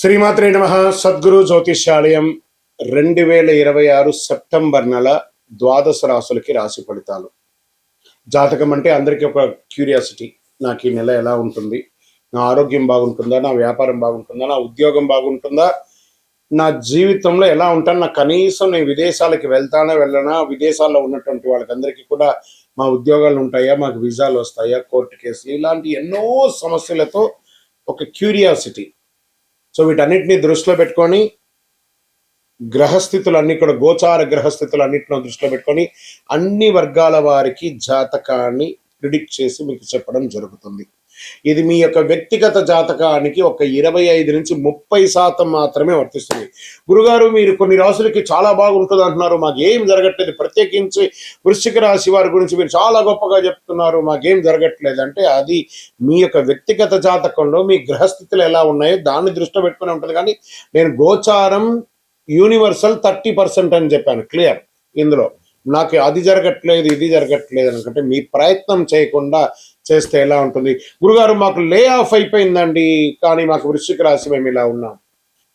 శ్రీమాత్రే నమః. సద్గురు జ్యోతిష్యాలయం 2026 సెప్టెంబర్ నెల ద్వాదశ రాశులకి రాశి ఫలితాలు. జాతకం అంటే అందరికీ ఒక క్యూరియాసిటీ. నాకు ఈ నెల ఎలా ఉంటుంది, నా ఆరోగ్యం బాగుంటుందా, నా వ్యాపారం బాగుంటుందా, నా ఉద్యోగం బాగుంటుందా, నా జీవితంలో ఎలా ఉంటాను, నా కనీసం నేను విదేశాలకి వెళ్తానా వెళ్ళనా, విదేశాల్లో ఉన్నటువంటి వాళ్ళకందరికీ కూడా మా ఉద్యోగాలు ఉంటాయా, మాకు వీసాలు వస్తాయా, కోర్టు కేసులు, ఇలాంటి ఎన్నో సమస్యలతో ఒక క్యూరియాసిటీ. సో వీటన్నిటిని దృష్టిలో పెట్టుకొని గ్రహస్థితులన్నీ కూడా గోచార గ్రహస్థితులన్నింటిలో దృష్టిలో పెట్టుకొని అన్ని వర్గాల వారికి జాతకాన్ని ప్రిడిక్ట్ చేసి మీకు చెప్పడం జరుగుతుంది. ఇది మీ యొక్క వ్యక్తిగత జాతకానికి ఒక 25 నుంచి 30% మాత్రమే వర్తిస్తుంది. గురుగారు, మీరు కొన్ని రాశులకి చాలా బాగుంటుంది అంటున్నారు, మాకేం జరగట్లేదు, ప్రత్యేకించి వృశ్చిక రాశి వారి గురించి మీరు చాలా గొప్పగా చెప్తున్నారు, మాకేం జరగట్లేదు అంటే అది మీ యొక్క వ్యక్తిగత జాతకంలో మీ గ్రహస్థితులు ఎలా ఉన్నాయో దాన్ని దృష్టిలో పెట్టుకుని ఉంటుంది. కానీ నేను గోచారం యూనివర్సల్ 30% అని చెప్పాను, క్లియర్. ఇందులో నాకు అది జరగట్లేదు ఇది జరగట్లేదు అనుకుంటే మీ ప్రయత్నం చేయకుండా చేస్తే ఎలా ఉంటుంది? గురుగారు, మాకు లే ఆఫ్ అయిపోయిందండి, కానీ మాకు వృశ్చిక రాశి మేము ఇలా ఉన్నాం.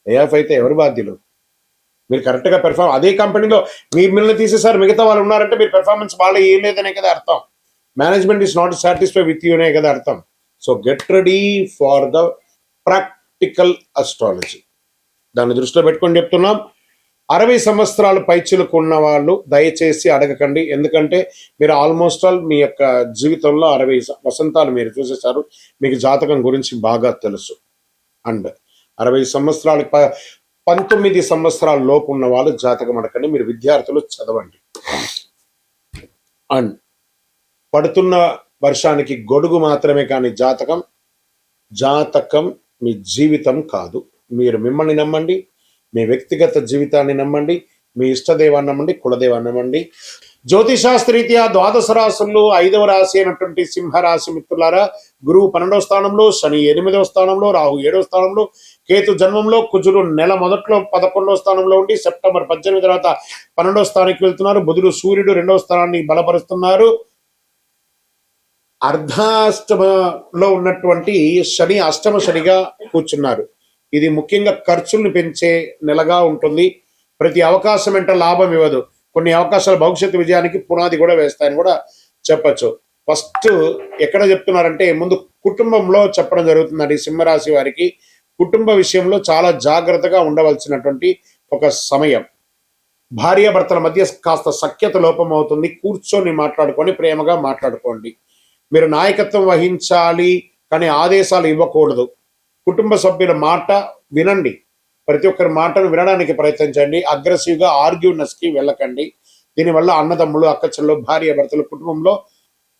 లే ఆఫ్ అయితే ఎవరు బాధ్యులు? మీరు కరెక్ట్గా పెర్ఫార్మ్, అదే కంపెనీలో మిమ్మల్ని తీసేసారు, మిగతా వాళ్ళు ఉన్నారంటే మీరు పెర్ఫార్మెన్స్ వాళ్ళు ఏం లేదనే కదా అర్థం. Management is not satisfy with you అనే కదా అర్థం. So get ready for the practical astrology. దాన్ని దృష్టిలో పెట్టుకొని చెప్తున్నాం. 60 సంవత్సరాలు పైచిలకు ఉన్న వాళ్ళు దయచేసి అడగకండి, ఎందుకంటే మీరు ఆల్మోస్ట్ ఆల్ మీ యొక్క జీవితంలో 60 వసంతాలు మీరు చూసేశారు, మీకు జాతకం గురించి బాగా తెలుసు. అండ్ 60 సంవత్సరాలు 19 సంవత్సరాల లోపు ఉన్న వాళ్ళు జాతకం అడగండి, మీరు విద్యార్థులు చదవండి. అండ్ పడుతున్న వర్షానికి గొడుగు మాత్రమే, కానీ జాతకం మీ జీవితం కాదు. మీరు మిమ్మల్ని నమ్మండి, మీ వ్యక్తిగత జీవితాన్ని నమ్మండి, మీ ఇష్టదేవాన్ని నమ్మండి, కులదేవాన్ని నమ్మండి. జ్యోతిశాస్త్రరీత్యా ద్వాదశ రాశుల్లో 5వ రాశి అయినటువంటి సింహరాశి మిత్రులారా, గురువు 12వ స్థానంలో, శని 8వ స్థానంలో, రాహు 7వ స్థానంలో, కేతు జన్మంలో, కుజుడు నెల మొదట్లో 11వ స్థానంలో ఉండి సెప్టెంబర్ 18 తర్వాత 12వ స్థానానికి వెళ్తున్నారు. బుధుడు సూర్యుడు 2వ స్థానాన్ని బలపరుస్తున్నారు. అర్ధాష్టమలో ఉన్నటువంటి శని అష్టమ శనిగా కూర్చున్నారు. ఇది ముఖ్యంగా ఖర్చులను పెంచే నెలగా ఉంటుంది. ప్రతి అవకాశం వెంట లాభం ఇవ్వదు, కొన్ని అవకాశాలు భవిష్యత్తు విజయానికి పునాది కూడా వేస్తాయని కూడా చెప్పచ్చు. ఫస్ట్ ఎక్కడ చెప్తున్నారంటే ముందు కుటుంబంలో చెప్పడం జరుగుతుందండి. సింహరాశి వారికి కుటుంబ విషయంలో చాలా జాగ్రత్తగా ఉండవలసినటువంటి ఒక సమయం. భార్యాభర్తల మధ్య కాస్త సఖ్యత లోపం అవుతుంది. కూర్చొని మాట్లాడుకొని ప్రేమగా మాట్లాడుకోండి. మీరు నాయకత్వం వహించాలి, కానీ ఆదేశాలు ఇవ్వకూడదు. కుటుంబ సభ్యుల మాట వినండి, ప్రతి ఒక్కరి మాటను వినడానికి ప్రయత్నించండి. అగ్రెసివ్గా ఆర్గ్యూనెస్కి వెళ్ళకండి. దీనివల్ల అన్నదమ్ములు, అక్కచెల్లెలు, భార్య భర్తలు కుటుంబంలో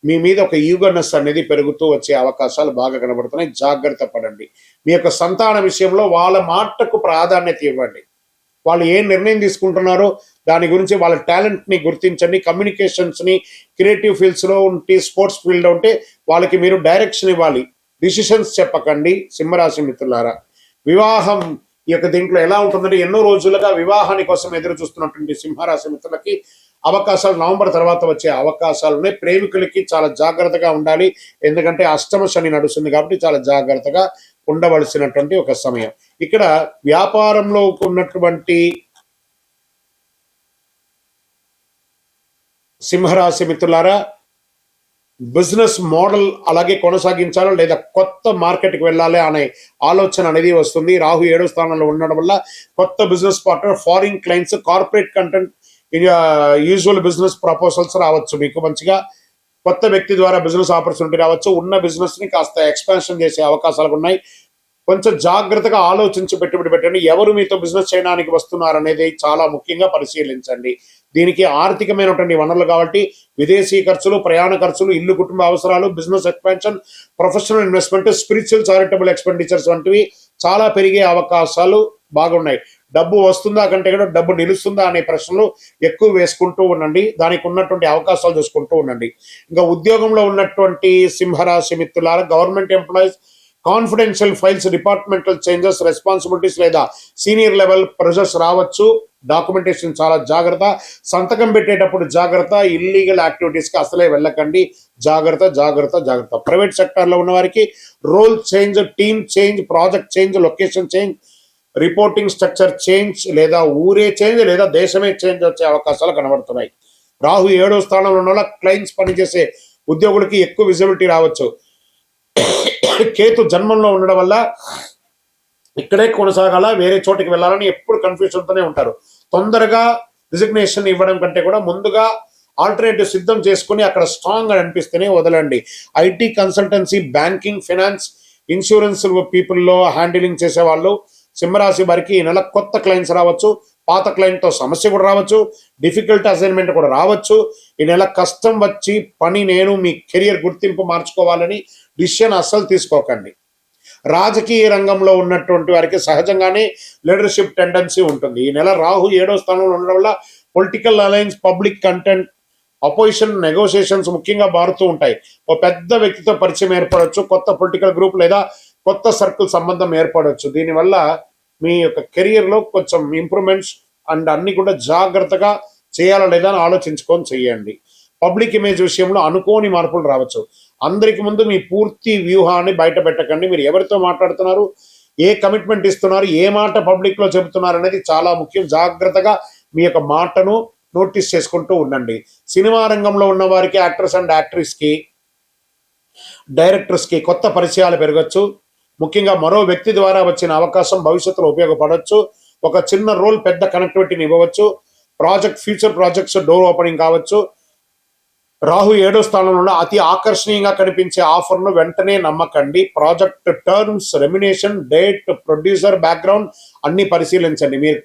మీ మీద ఒక ఈగోనెస్ అనేది పెరుగుతూ వచ్చే అవకాశాలు బాగా కనబడుతున్నాయి. జాగ్రత్త పడండి. మీ యొక్క సంతాన విషయంలో వాళ్ళ మాటకు ప్రాధాన్యత ఇవ్వండి. వాళ్ళు ఏం నిర్ణయం తీసుకుంటున్నారో దాని గురించి వాళ్ళ టాలెంట్ని గుర్తించండి. కమ్యూనికేషన్స్ని, క్రియేటివ్ ఫీల్డ్స్లో ఉంటే, స్పోర్ట్స్ ఫీల్డ్లో ఉంటే వాళ్ళకి మీరు డైరెక్షన్ ఇవ్వాలి, డిసిషన్స్ చెప్పకండి. సింహరాశి మిత్రులారా, వివాహం ఈ యొక్క దీంట్లో ఎలా ఉంటుందంటే ఎన్నో రోజులుగా వివాహాని కోసం ఎదురు చూస్తున్నటువంటి సింహరాశి మిత్రులకి అవకాశాలు నవంబర్ తర్వాత వచ్చే అవకాశాలు ఉన్నాయి. ప్రేమికులకి చాలా జాగ్రత్తగా ఉండాలి, ఎందుకంటే అష్టమ శని నడుస్తుంది కాబట్టి చాలా జాగ్రత్తగా ఉండవలసినటువంటి ఒక సమయం. ఇక్కడ వ్యాపారంలో ఉన్నటువంటి సింహరాశి మిత్రులారా, బిజినెస్ మోడల్ అలాగే కొనసాగించాలో లేదా కొత్త మార్కెట్కి వెళ్ళాలి అనే ఆలోచన అనేది వస్తుంది. రాహు 7వ స్థానంలో ఉండడం వల్ల కొత్త business partner, foreign clients, corporate content, usual business proposals రావచ్చు. మీకు మంచిగా కొత్త వ్యక్తి ద్వారా బిజినెస్ ఆపర్చునిటీ రావచ్చు. ఉన్న బిజినెస్ ని కాస్త ఎక్స్పాన్షన్ చేసే అవకాశాలు ఉన్నాయి. కొంచెం జాగ్రత్తగా ఆలోచించి పెట్టుబడి పెట్టండి. ఎవరు మీతో బిజినెస్ చేయడానికి వస్తున్నారు అనేది చాలా ముఖ్యంగా పరిశీలించండి. దీనికి ఆర్థికమైనటువంటి వనరులు కాబట్టి విదేశీ ఖర్చులు, ప్రయాణ ఖర్చులు, ఇల్లు, కుటుంబ అవసరాలు, business expansion, professional investment, spiritual charitable expenditures వంటివి చాలా పెరిగే అవకాశాలు బాగున్నాయి. డబ్బు వస్తుందా కంటే కూడా డబ్బు నిలుస్తుందా అనే ప్రశ్నలు ఎక్కువ వేసుకుంటూ ఉండండి. దానికి ఉన్నటువంటి అవకాశాలు చూసుకుంటూ ఉండండి. ఇంకా ఉద్యోగంలో ఉన్నటువంటి సింహరాశి మిత్రులారా, government employees, confidential files, departmental changes, responsibilities లేదా సీనియర్ లెవెల్ ప్రెజర్స్ రావచ్చు. డాక్యుమెంటేషన్ చాలా జాగ్రత్త. సంతకం పెట్టేటప్పుడు జాగ్రత్త. ఇల్లీగల్ యాక్టివిటీస్కి అసలే వెళ్ళకండి. జాగ్రత్త. ప్రైవేట్ సెక్టార్లో ఉన్న వారికి role change, team change, project change, location change, reporting structure change, లేదా ఊరే చేంజ్, లేదా దేశమే చేంజ్ వచ్చే అవకాశాలు కనబడుతున్నాయి. రాహు 7వ స్థానంలో ఉన్న వల్ల క్లయింట్స్ పనిచేసే ఉద్యోగులకి ఎక్కువ విజిబిలిటీ రావచ్చు. కేతు జన్మంలో ఉండడం వల్ల ఇక్కడే కొనసాగాల, వేరే చోటికి వెళ్ళాలని ఎప్పుడు కన్ఫ్యూజన్తోనే ఉంటారు. తొందరగా రిజిగ్నేషన్ ఇవ్వడం కంటే కూడా ముందుగా ఆల్టర్నేటివ్ సిద్ధం చేసుకుని అక్కడ స్ట్రాంగ్ అని అనిపిస్తేనే వదలండి. IT consultancy, banking, finance, insurance పీపుల్లో హ్యాండిలింగ్ చేసే వాళ్ళు సింహరాశి వారికి ఈ నెల కొత్త క్లయింట్స్ రావచ్చు. పాత క్లయింట్తో సమస్య కూడా రావచ్చు. డిఫికల్ట్ అసైన్మెంట్ కూడా రావచ్చు. ఈ నెల కష్టం వచ్చి పని నేను మీ కెరియర్ గుర్తింపు మార్చుకోవాలని డిసిషన్ అస్సలు తీసుకోకండి. రాజకీయ రంగంలో ఉన్నటువంటి వారికి సహజంగానే లీడర్షిప్ టెండెన్సీ ఉంటుంది. ఈ నెల రాహు 7వ స్థానంలో ఉండడం వల్ల political alliance, public content, opposition negotiations ముఖ్యంగా మారుతూ ఉంటాయి. ఓ పెద్ద వ్యక్తితో పరిచయం ఏర్పడవచ్చు. కొత్త పొలిటికల్ గ్రూప్ లేదా కొత్త సర్కిల్ సంబంధం ఏర్పడవచ్చు. దీనివల్ల మీ యొక్క కెరియర్లో కొంచెం ఇంప్రూవ్మెంట్స్ అండ్ అన్ని కూడా జాగ్రత్తగా చేయాలా లేదా అని ఆలోచించుకొని చేయండి. పబ్లిక్ ఇమేజ్ విషయంలో అనుకోని మార్పులు రావచ్చు. అందరికి ముందు మీ పూర్తి వ్యూహాన్ని బయట పెట్టకండి. మీరు ఎవరితో మాట్లాడుతున్నారు, ఏ కమిట్మెంట్ ఇస్తున్నారు, ఏ మాట పబ్లిక్ లో చెబుతున్నారు అనేది చాలా ముఖ్యం. జాగ్రత్తగా మీ యొక్క మాటను నోటీస్ చేసుకుంటూ ఉండండి. సినిమా రంగంలో ఉన్న వారికి, యాక్టర్స్ అండ్ యాక్ట్రెస్ కి, డైరెక్టర్స్ కి కొత్త పరిచయాలు పెరగచ్చు. ముఖ్యంగా మరో వ్యక్తి ద్వారా వచ్చిన అవకాశం భవిష్యత్తులో ఉపయోగపడవచ్చు. ఒక చిన్న రోల్ పెద్ద కనెక్టివిటీని ఇవ్వవచ్చు. ఫ్యూచర్ ప్రాజెక్ట్స్ డోర్ ఓపెనింగ్ కావచ్చు. రాహు 7వ స్థానంలో అతి ఆకర్షణీయంగా కనిపించే ఆఫర్ను వెంటనే నమ్మకండి. Project terms, remuneration, date, producer background అన్ని పరిశీలించండి. మీరు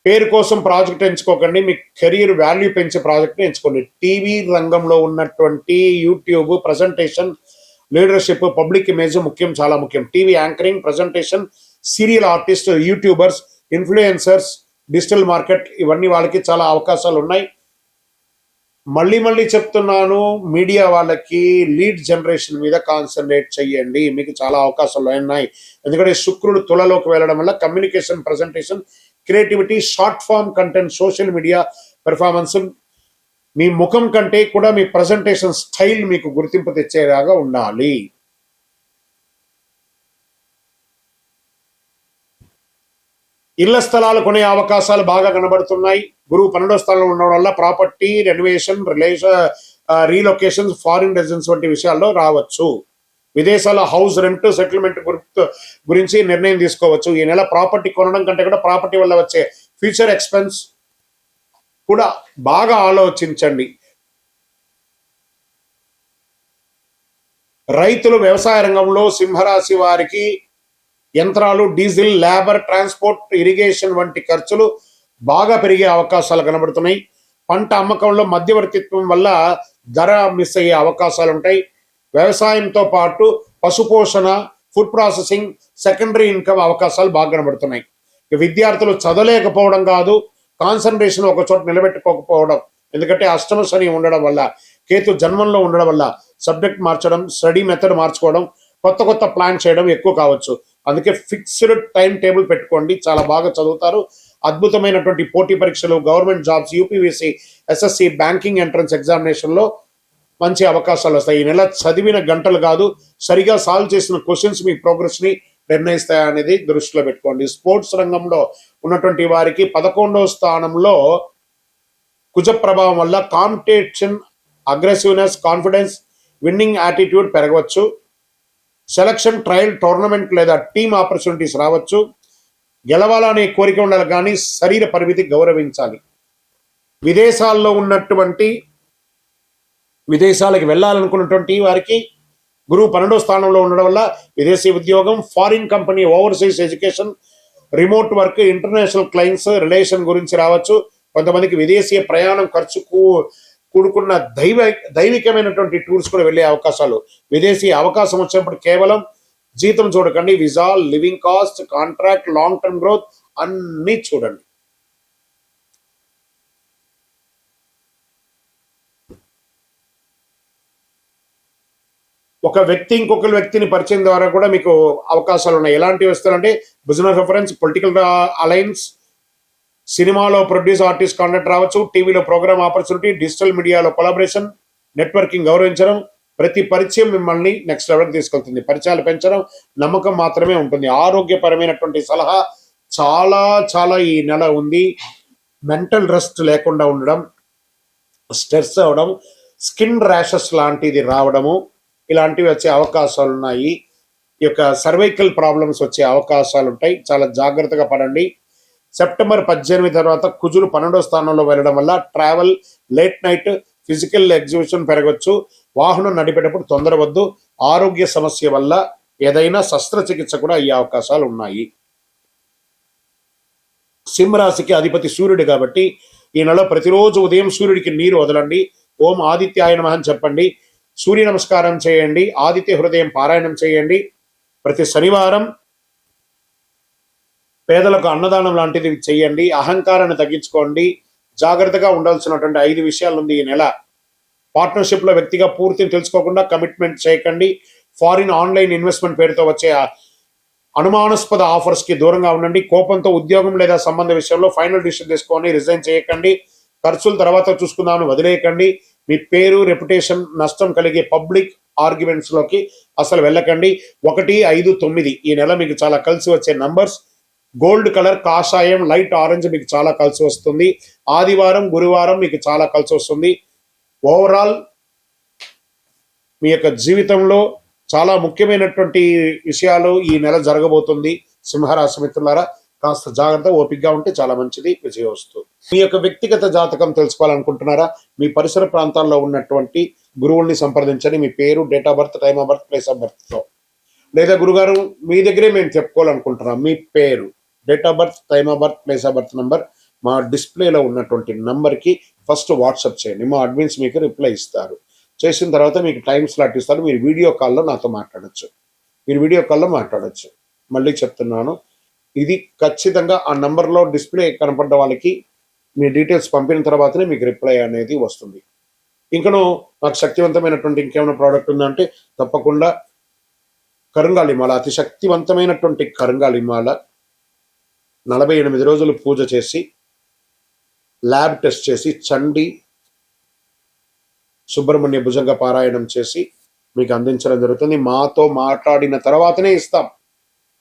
పేరు కోసం ప్రాజెక్ట్ ఎంచుకోకండి, మీ కెరీర్ వాల్యూ పెంచే ప్రాజెక్ట్ని ఎంచుకోండి. టీవీ రంగంలో ఉన్నటువంటి YouTube, presentation, leadership, public image ముఖ్యం, చాలా ముఖ్యం. TV anchoring, presentation, serial artist, YouTubers, influencers, digital market ఇవన్నీ వాళ్ళకి చాలా అవకాశాలు ఉన్నాయి. మళ్ళీ చెప్తున్నాను, మీడియా వాళ్ళకి లీడ్ జనరేషన్ మీద కాన్సన్ట్రేట్ చేయండి. మీకు చాలా అవకాశాలు ఉన్నాయి. ఎందుకంటే శుక్రుడు తులలోకి వెళ్ళడం వల్ల communication, presentation, creativity, short form content, social media performance, మీ ముఖం కంటే కూడా మీ ప్రజెంటేషన్ స్టైల్ మీకు గుర్తింపు తెచ్చేలాగా ఉండాలి. ఇళ్ల స్థలాలు కొనే అవకాశాలు బాగా కనబడుతున్నాయి. గురువు 12వ స్థానంలో ఉండడం వల్ల property, renovation, relocation, foreign residence వంటి విషయాల్లో రావచ్చు. విదేశాల హౌస్ రెంట్, సెటిల్మెంట్ గురించి నిర్ణయం తీసుకోవచ్చు. ఈ నెల ప్రాపర్టీ కొనడం కంటే కూడా ప్రాపర్టీ వల్ల వచ్చే ఫ్యూచర్ ఎక్స్పెన్స్ కూడా బాగా ఆలోచించండి. రైతులు, వ్యవసాయ రంగంలో సింహరాశి వారికి యంత్రాలు, డీజిల్, లేబర్, ట్రాన్స్పోర్ట్, ఇరిగేషన్ వంటి ఖర్చులు బాగా పెరిగే అవకాశాలు కనబడుతున్నాయి. పంట అమ్మకంలో మధ్యవర్తిత్వం వల్ల ధర మిస్ అయ్యే అవకాశాలు ఉంటాయి. వ్యవసాయంతో పాటు పశుపోషణ, ఫుడ్ ప్రాసెసింగ్, సెకండరీ ఇన్కమ్ అవకాశాలు బాగా కనబడుతున్నాయి. విద్యార్థులు చదవలేకపోవడం కాదు, కాన్సన్ట్రేషన్ ఒక చోట నిలబెట్టుకోకపోవడం. ఎందుకంటే అష్టమ శని ఉండడం వల్ల, కేతు జన్మంలో ఉండడం వల్ల సబ్జెక్ట్ మార్చడం, స్టడీ మెథడ్ మార్చుకోవడం, కొత్త ప్లాన్ చేయడం ఎక్కువ కావచ్చు. అందుకే ఫిక్స్డ్ టైం టేబుల్ పెట్టుకోండి, చాలా బాగా చదువుతారు. అద్భుతమైనటువంటి పోటీ పరీక్షలు, government jobs, UPVC, SSC, banking entrance ఎగ్జామినేషన్లో మంచి అవకాశాలు వస్తాయి. ఈ నెల చదివిన గంటలు కాదు, సరిగా సాల్వ్ చేసిన క్వశ్చన్స్ మీ ప్రోగ్రెస్ని నిర్ణయిస్తాయనేది దృష్టిలో పెట్టుకోండి. స్పోర్ట్స్ రంగంలో ఉన్నటువంటి వారికి 11వ స్థానంలో కుజ ప్రభావం వల్ల competition, aggressiveness, confidence, winnowing attitude పెరగవచ్చు. సెలక్షన్, ట్రయల్, టోర్నమెంట్ లేదా టీమ్ ఆపర్చునిటీస్ రావచ్చు. గెలవాలనే కోరిక ఉండాలి కానీ శరీర పరిమితి గౌరవించాలి. విదేశాలకు వెళ్ళాలనుకున్నటువంటి వారికి గురువు 12వ స్థానంలో ఉండడం వల్ల విదేశీ ఉద్యోగం, foreign company, overseas education, remote work, international clients, relation గురించి రావచ్చు. కొంతమందికి విదేశీ ప్రయాణం, ఖర్చుకు కూడుకున్న దైవికమైనటువంటి టూర్స్ కూడా వెళ్ళే అవకాశాలు. విదేశీ అవకాశం వచ్చినప్పుడు కేవలం జీతం చూడకండి, visa, living cost, contract, long term growth అన్ని చూడండి. ఒక వ్యక్తి ఇంకొక వ్యక్తిని పరిచయం ద్వారా కూడా మీకు అవకాశాలు ఉన్నాయి. ఎలాంటివి వస్తాయంటే బిజినెస్ రెఫరెన్స్, పొలిటికల్ అలయన్స్, సినిమాలో ప్రొడ్యూస్ ఆర్టిస్ట్ కాంటాక్ట్ రావచ్చు. టీవీలో ప్రోగ్రామ్ ఆపర్చునిటీ, డిజిటల్ మీడియాలో కొలాబరేషన్, నెట్వర్కింగ్ గౌరవించడం. ప్రతి పరిచయం మిమ్మల్ని నెక్స్ట్ లెవెల్కి తీసుకెళ్తుంది. పరిచయాలు పెంచడం, నమ్మకం మాత్రమే ఉంటుంది. ఆరోగ్యపరమైనటువంటి సలహా, చాలా చాలా ఈ నెల ఉంది. మెంటల్ రెస్ట్ లేకుండా ఉండడం, స్ట్రెస్ అవ్వడం, స్కిన్ ర్యాషెస్ లాంటిది రావడము, ఇలాంటివి వచ్చే అవకాశాలు ఉన్నాయి. ఈ యొక్క సర్వైకల్ ప్రాబ్లమ్స్ వచ్చే అవకాశాలు ఉంటాయి. చాలా జాగ్రత్తగా పడండి. సెప్టెంబర్ 18 తర్వాత కుజులు 12వ స్థానంలో వెళ్ళడం వల్ల travel, late night, physical exhibition పెరగచ్చు. వాహనం నడిపేటప్పుడు తొందరవద్దు. ఆరోగ్య సమస్య వల్ల ఏదైనా శస్త్రచికిత్స కూడా అయ్యే అవకాశాలు ఉన్నాయి. సింహరాశికి అధిపతి సూర్యుడు కాబట్టి ఈ నెల ప్రతిరోజు ఉదయం సూర్యుడికి నీరు వదలండి. ఓం ఆదిత్యాయ నమః అని చెప్పండి. సూర్య నమస్కారం చేయండి. ఆదిత్య హృదయం పారాయణం చేయండి. ప్రతి శనివారం పేదలకు అన్నదానం లాంటిది చేయండి. అహంకారాన్ని తగ్గించుకోండి. జాగ్రత్తగా ఉండాల్సినటువంటి 5 విషయాలు ఉంది ఈ నెల. పార్ట్నర్షిప్ లో వ్యక్తిగా పూర్తిని తెలుసుకోకుండా కమిట్మెంట్ చేయకండి. ఫారిన్ ఆన్లైన్ ఇన్వెస్ట్మెంట్ పేరుతో వచ్చే అనుమానాస్పద ఆఫర్స్ కి దూరంగా ఉండండి. కోపంతో ఉద్యోగం లేదా సంబంధ విషయంలో ఫైనల్ డిసిషన్ తీసుకొని రిజైన్ చేయకండి. ఖర్చులు తర్వాత చూసుకుందామని వదిలేయకండి. మీ పేరు, రెప్యుటేషన్ నష్టం కలిగే పబ్లిక్ ఆర్గ్యుమెంట్స్ లోకి అసలు వెళ్ళకండి. 1, 5, 9 ఈ నెల మీకు చాలా కలిసి వచ్చే నంబర్స్. గోల్డ్ కలర్, కాషాయం, లైట్ ఆరెంజ్ మీకు చాలా కలిసి వస్తుంది. ఆదివారం, గురువారం మీకు చాలా కలిసి వస్తుంది. ఓవరాల్ మీ యొక్క జీవితంలో చాలా ముఖ్యమైనటువంటి విషయాలు ఈ నెల జరగబోతుంది. సింహరాశి మిత్రులారా, కాస్త జాగ్రత్త, ఓపికగా ఉంటే చాలా మంచిది. విజయోస్తు. మీ యొక్క వ్యక్తిగత జాతకం తెలుసుకోవాలనుకుంటున్నారా? మీ పరిసర ప్రాంతాల్లో ఉన్నటువంటి గురువుల్ని సంప్రదించండి. మీ పేరు, date of birth, time of birth, place of birth తో, లేదా గురుగారు మీ దగ్గరే మేము చెప్పుకోవాలనుకుంటున్నాం, మీ పేరు, date of birth, time of birth, place of birth number మా డిస్ప్లేలో ఉన్నటువంటి నంబర్కి ఫస్ట్ వాట్సాప్ చేయండి. మా అడ్మిన్స్ మీకు రిప్లై ఇస్తారు. చేసిన తర్వాత మీకు టైం స్లాట్ ఇస్తారు. మీరు వీడియో కాల్లో నాతో మాట్లాడచ్చు. మళ్ళీ చెప్తున్నాను, ఇది ఖచ్చితంగా ఆ నంబర్లో డిస్ప్లే కనపడ్డ వాళ్ళకి మీ డీటెయిల్స్ పంపిన తర్వాతనే మీకు రిప్లై అనేది వస్తుంది. ఇంకను నాకు శక్తివంతమైనటువంటి ఇంకేమైనా ప్రోడక్ట్ ఉందంటే తప్పకుండా కరుంగాళిమాల, అతి శక్తివంతమైనటువంటి కరుంగాళిమాల 48 రోజులు పూజ చేసి, ల్యాబ్ టెస్ట్ చేసి, చండి సుబ్రహ్మణ్య భుజంగ పారాయణం చేసి మీకు అందించడం జరుగుతుంది. మాతో మాట్లాడిన తర్వాతనే ఇస్తాం.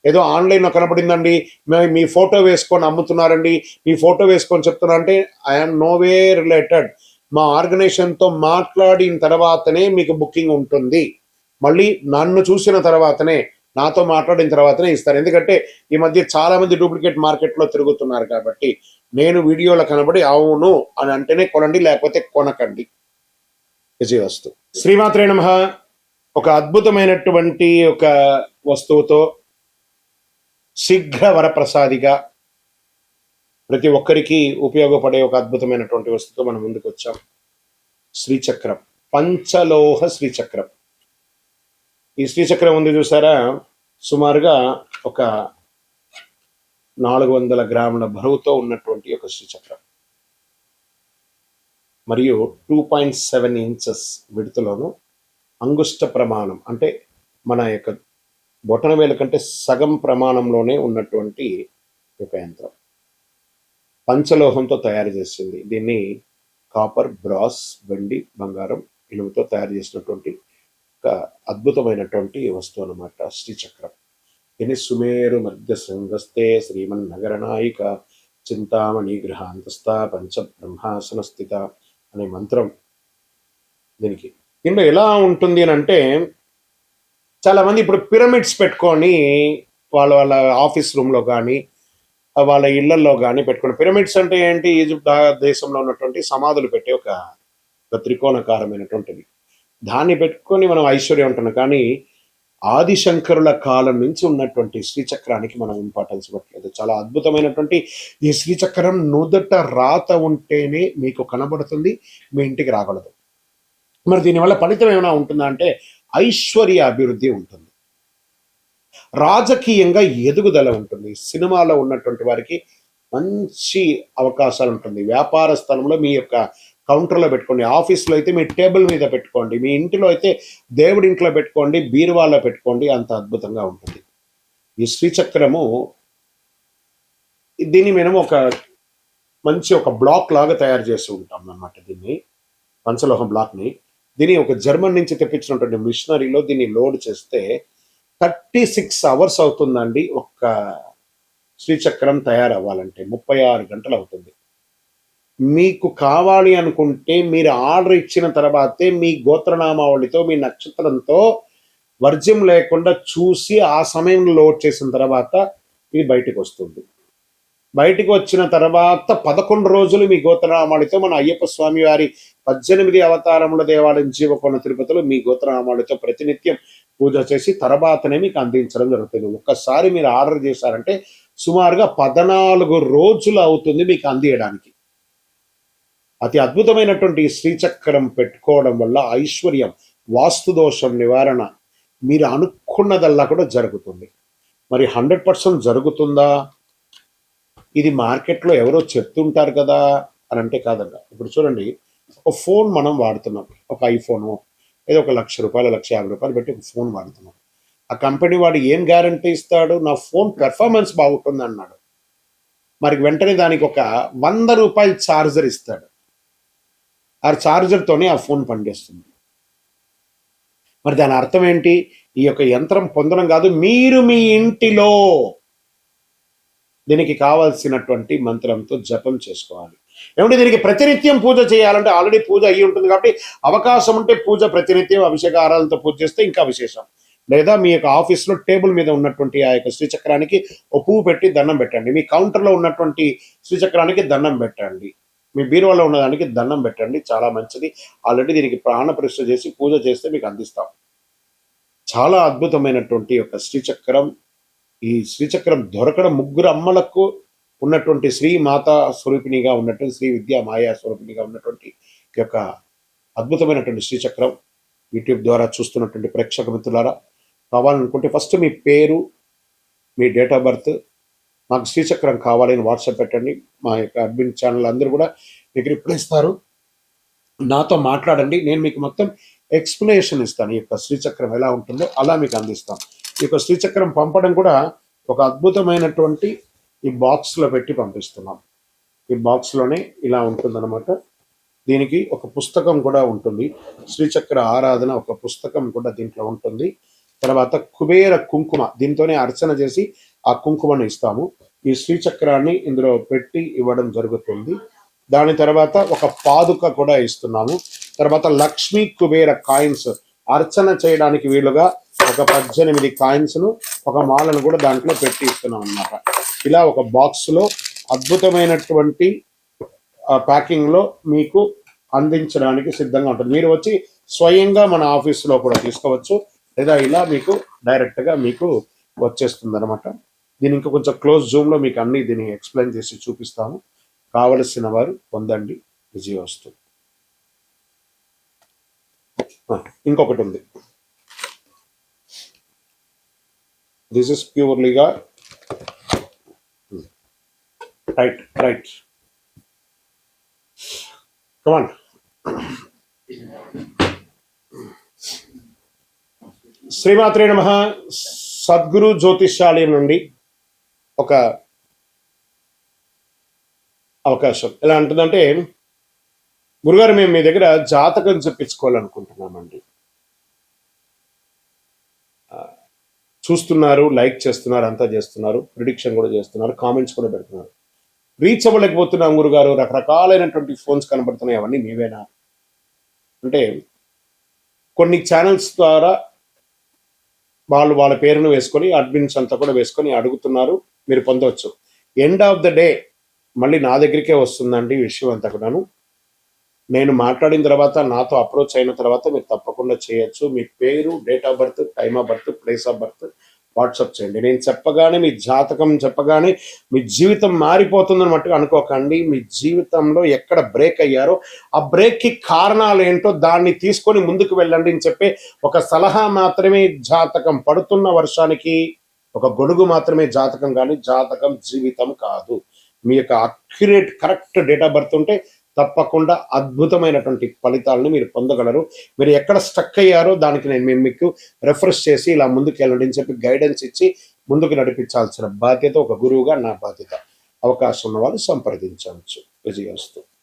ఏదో ఆన్లైన్లో కనపడిందండి, మీ ఫోటో వేసుకొని అమ్ముతున్నారండి, మీ ఫోటో వేసుకొని చెప్తున్నా అంటే ఐఎమ్ నోవే రిలేటెడ్. మా ఆర్గనైజేషన్తో మాట్లాడిన తర్వాతనే మీకు బుకింగ్ ఉంటుంది. మళ్ళీ నన్ను చూసిన తర్వాతనే, నాతో మాట్లాడిన తర్వాతనే ఇస్తారు. ఎందుకంటే ఈ మధ్య చాలా మంది డూప్లికేట్ మార్కెట్లో తిరుగుతున్నారు కాబట్టి నేను వీడియోలో కనబడి అవును అని అంటేనే కొనండి, లేకపోతే కొనకండి. విజయవస్తు. శ్రీమాత్రే నమః. ఒక అద్భుతమైనటువంటి ఒక వస్తువుతో శీఘ్ర వరప్రసాదిగా ప్రతి ఒక్కరికి ఉపయోగపడే ఒక అద్భుతమైనటువంటి వస్తువుతో మనం ముందుకు వచ్చాం. శ్రీచక్రం, పంచలోహ శ్రీచక్రం. ఈ శ్రీచక్రం ఉంది చూసారా, సుమారుగా ఒక 400 గ్రాముల బరువుతో ఉన్నటువంటి ఒక శ్రీచక్రం, మరియు 2.7 ఇంచెస్ విడుతులోను, అంగుష్ట ప్రమాణం అంటే మన యొక్క బొటన వేలు కంటే సగం ప్రమాణంలోనే ఉన్నటువంటి ఒక యంత్రం. పంచలోహంతో తయారు చేసింది. దీన్ని కాపర్, బ్రాస్, వెండి, బంగారం, ఇనుముతో తయారు చేసినటువంటి ఒక అద్భుతమైనటువంటి వస్తువు అన్నమాట శ్రీచక్రం. దీన్ని సుమేరు మధ్య శృంగస్తే శ్రీమన్ నగర నాయిక చింతామణి గృహాంతస్థ పంచ బ్రహ్మాసన స్థిత అనే మంత్రం దీనికి. దీంట్లో ఎలా ఉంటుంది అని అంటే, చాలా మంది ఇప్పుడు పిరమిడ్స్ పెట్టుకొని వాళ్ళ వాళ్ళ ఆఫీస్ రూమ్లో కానీ వాళ్ళ ఇళ్లలో కానీ పెట్టుకుని, పిరమిడ్స్ అంటే ఏంటి, ఈజిప్ట్ దేశంలో ఉన్నటువంటి సమాధులు పెట్టే ఒక త్రికోణకారమైనటువంటిది. దాన్ని పెట్టుకొని మనం ఐశ్వర్యం ఉంటున్నాం. కానీ ఆదిశంకరుల కాలం నుంచి ఉన్నటువంటి శ్రీచక్రానికి మనం ఇంపార్టెన్స్ ఇవ్వట్లేదు. చాలా అద్భుతమైనటువంటి ఈ శ్రీచక్రం నుదుట రాత ఉంటేనే మీకు కనబడుతుంది, మీ ఇంటికి రాగలదు. మరి దీనివల్ల ఫలితం ఏమైనా ఉంటుందా అంటే ఐశ్వర్య అభివృద్ధి ఉంటుంది, రాజకీయంగా ఎదుగుదల ఉంటుంది, సినిమాలో ఉన్నటువంటి వారికి మంచి అవకాశాలు ఉంటుంది, వ్యాపార స్థలంలో మీ యొక్క కౌంటర్లో పెట్టుకోండి, ఆఫీస్లో అయితే మీ టేబుల్ మీద పెట్టుకోండి, మీ ఇంటిలో అయితే దేవుడి ఇంట్లో పెట్టుకోండి, బీరువాలో పెట్టుకోండి, అంత అద్భుతంగా ఉంటుంది. ఈ శ్రీచక్రము దీన్ని మేము ఒక మంచి ఒక బ్లాక్ లాగా తయారు చేస్తూ ఉంటాం అన్నమాట. దీన్ని పంచలోహం బ్లాక్ని, దీన్ని ఒక జర్మన్ నుంచి తెప్పించినటువంటి మిషనరీలో దీన్ని లోడ్ చేస్తే 36 అవర్స్ అవుతుందండి ఒక్క శ్రీచక్రం తయారవ్వాలంటే 36 గంటలు అవుతుంది. మీకు కావాలి అనుకుంటే మీరు ఆర్డర్ ఇచ్చిన తర్వాతే మీ గోత్రనామావళితో మీ నక్షత్రంతో వర్జ్యం లేకుండా చూసి ఆ సమయంలో లోడ్ చేసిన తర్వాత ఇది బయటకు వస్తుంది. బయటికి వచ్చిన తర్వాత 11 రోజులు మీ గోత్రనామాలతో మన అయ్యప్ప స్వామి వారి 18 అవతారముల దేవాలయం జీవకోణ తిరుపతిలో మీ గోత్రనామాలతో ప్రతినిత్యం పూజ చేసి తర్వాతనే మీకు అందించడం జరుగుతుంది. ఒక్కసారి మీరు ఆర్డర్ చేశారంటే సుమారుగా 14 రోజులు అవుతుంది మీకు అందియడానికి. అతి అద్భుతమైనటువంటి శ్రీచక్రం పెట్టుకోవడం వల్ల ఐశ్వర్యం, వాస్తు దోషం నివారణ, మీరు అనుకున్నదల్లా కూడా జరుగుతుంది. మరి 100% జరుగుతుందా? ఇది మార్కెట్లో ఎవరో చెప్తుంటారు కదా అని అంటే కాదండి. ఇప్పుడు చూడండి, ఒక ఫోన్ మనం వాడుతున్నాం, ఒక ఐఫోను ఏదో ఒక ₹1,00,000 ₹1,50,000 పెట్టి ఒక ఫోన్ వాడుతున్నాం. ఆ కంపెనీ వాడు ఏం గ్యారంటీ ఇస్తాడు? నా ఫోన్ పెర్ఫార్మెన్స్ బాగుంటుంది అన్నాడు. మరి వెంటనే దానికి ఒక ₹100 ఛార్జర్ ఇస్తాడు. ఆ ఛార్జర్తోనే ఆ ఫోన్ పనిచేస్తుంది. మరి దాని అర్థం ఏంటి? ఈ యొక్క యంత్రం పొందడం కాదు, మీరు మీ ఇంటిలో దీనికి కావాల్సినటువంటి మంత్రంతో జపం చేసుకోవాలి. ఏమంటే దీనికి ప్రతినిత్యం పూజ చేయాలంటే ఆల్రెడీ పూజ అయ్యి ఉంటుంది కాబట్టి అవకాశం ఉంటే పూజ ప్రతినిత్యం అభిషేక ఆరాధనతో పూజ చేస్తే ఇంకా విశేషం. లేదా మీ యొక్క ఆఫీస్లో టేబుల్ మీద ఉన్నటువంటి ఆ యొక్క శ్రీచక్రానికి ఒక పువ్వు పెట్టి దండం పెట్టండి. మీ కౌంటర్లో ఉన్నటువంటి శ్రీచక్రానికి దండం పెట్టండి. మీ బీరువాలో ఉన్నదానికి దండం పెట్టండి. చాలా మంచిది. ఆల్రెడీ దీనికి ప్రాణ ప్రతిష్ఠ చేసి పూజ చేస్తే మీకు అందిస్తాం. చాలా అద్భుతమైనటువంటి యొక్క శ్రీచక్రం. ఈ శ్రీచక్రం దొరకడం ముగ్గురు అమ్మలకు ఉన్నటువంటి శ్రీ మాతా స్వరూపిణిగా ఉన్నటువంటి శ్రీ విద్యా మాయా స్వరూపిణిగా ఉన్నటువంటి యొక్క అద్భుతమైనటువంటి శ్రీచక్రం యూట్యూబ్ ద్వారా చూస్తున్నటువంటి ప్రేక్షక మిత్రులారా, కావాలనుకుంటే ఫస్ట్ మీ పేరు, మీ డేట్ ఆఫ్ బర్త్, మాకు శ్రీచక్రం కావాలని వాట్సాప్ పెట్టండి. మా యొక్క అడ్మిన్ ఛానల్ అందరూ కూడా మీకు రిప్లై ఇస్తారు. నాతో మాట్లాడండి. నేను మీకు మొత్తం ఎక్స్ప్లెనేషన్ ఇస్తాను. ఈ యొక్క శ్రీచక్రం ఎలా ఉంటుందో అలా మీకు అందిస్తాం. ఈ యొక్క శ్రీచక్రం పంపడం కూడా ఒక అద్భుతమైనటువంటి ఈ బాక్స్లో పెట్టి పంపిస్తున్నాం. ఈ బాక్స్లోనే ఇలా ఉంటుందన్నమాట. దీనికి ఒక పుస్తకం కూడా ఉంటుంది. శ్రీచక్ర ఆరాధన ఒక పుస్తకం కూడా దీంట్లో ఉంటుంది. తర్వాత కుబేర కుంకుమ, దీంతోనే అర్చన చేసి ఆ కుంకుమను ఇస్తాము. ఈ శ్రీచక్రాన్ని ఇందులో పెట్టి ఇవ్వడం జరుగుతుంది. దాని తర్వాత ఒక పాదుక కూడా ఇస్తున్నాము. తర్వాత లక్ష్మీ కుబేర కాయిన్స్ అర్చన చేయడానికి వీలుగా ఒక 18 కాయిన్స్ను ఒక మాలను కూడా దాంట్లో పెట్టి ఇస్తున్నాం అన్నమాట. ఇలా ఒక బాక్స్లో అద్భుతమైనటువంటి ప్యాకింగ్లో మీకు అందించడానికి సిద్ధంగా ఉంటుంది. మీరు వచ్చి స్వయంగా మన ఆఫీసులో కూడా తీసుకోవచ్చు, లేదా ఇలా మీకు డైరెక్ట్గా మీకు వచ్చేస్తుంది అనమాట. దీని ఇంకా కొంచెం క్లోజ్ జూమ్లో మీకు అన్ని దీన్ని ఎక్స్ప్లెయిన్ చేసి చూపిస్తాము. కావలసిన వారు పొందండి. విజయవస్తు. ఇంకొకటి ఉంది. దిస్ ఇస్ ప్యూర్లీగా రైట్ కమాన్. శ్రీమాత్రే నమః. సద్గురు జ్యోతిష్యాలయం నుండి ఒక అవకాశం. ఎలా ఉంటుందంటే, గురుగారు మేము మీ దగ్గర జాతకం చెప్పించుకోవాలనుకుంటున్నామండి. చూస్తున్నారు, లైక్ చేస్తున్నారు, అంతా చేస్తున్నారు, ప్రిడిక్షన్ కూడా చేస్తున్నారు, కామెంట్స్ కూడా పెడుతున్నారు. రీచ్ అవ్వలేకపోతున్నాం గురుగారు, రకరకాలైనటువంటి ఫోన్స్ కనబడుతున్నాయి, అవన్నీ మీవేనా అంటే, కొన్ని ఛానల్స్ ద్వారా వాళ్ళ పేరును వేసుకొని అడ్మిన్స్ అంతా కూడా వేసుకొని అడుగుతున్నారు, మీరు పొందవచ్చు. ఎండ్ ఆఫ్ ద డే మళ్ళీ నా దగ్గరికే వస్తుందండి విషయం అంతా కూడాను. నేను మాట్లాడిన తర్వాత, నాతో అప్రోచ్ అయిన తర్వాత మీరు తప్పకుండా చేయొచ్చు. మీ పేరు, date of birth, time of birth, place of birth WhatsApp చేయండి. నేను చెప్పగానే, మీ జాతకం చెప్పగానే మీ జీవితం మారిపోతుందని మట్టుగా అనుకోకండి. మీ జీవితంలో ఎక్కడ బ్రేక్ అయ్యారో ఆ బ్రేక్కి కారణాలు ఏంటో దాన్ని తీసుకొని ముందుకు వెళ్ళండి అని చెప్పే ఒక సలహా మాత్రమే. జాతకం పడుతున్న వర్షానికి ఒక గొడుగు మాత్రమే జాతకం, కానీ జాతకం జీవితం కాదు. మీ యొక్క accurate correct date of birth ఉంటే తప్పకుండా అద్భుతమైనటువంటి ఫలితాలను మీరు పొందగలరు. మీరు ఎక్కడ స్టక్ అయ్యారో దానికి నేను మీకు రెఫరెన్స్ చేసి ఇలా ముందుకు వెళ్ళండి అని చెప్పి గైడెన్స్ ఇచ్చి ముందుకు నడిపించాల్సిన బాధ్యత ఒక గురువుగా నా బాధ్యత. అవకాశం ఉన్న వాళ్ళు సంప్రదించవచ్చు. విజయవస్తు.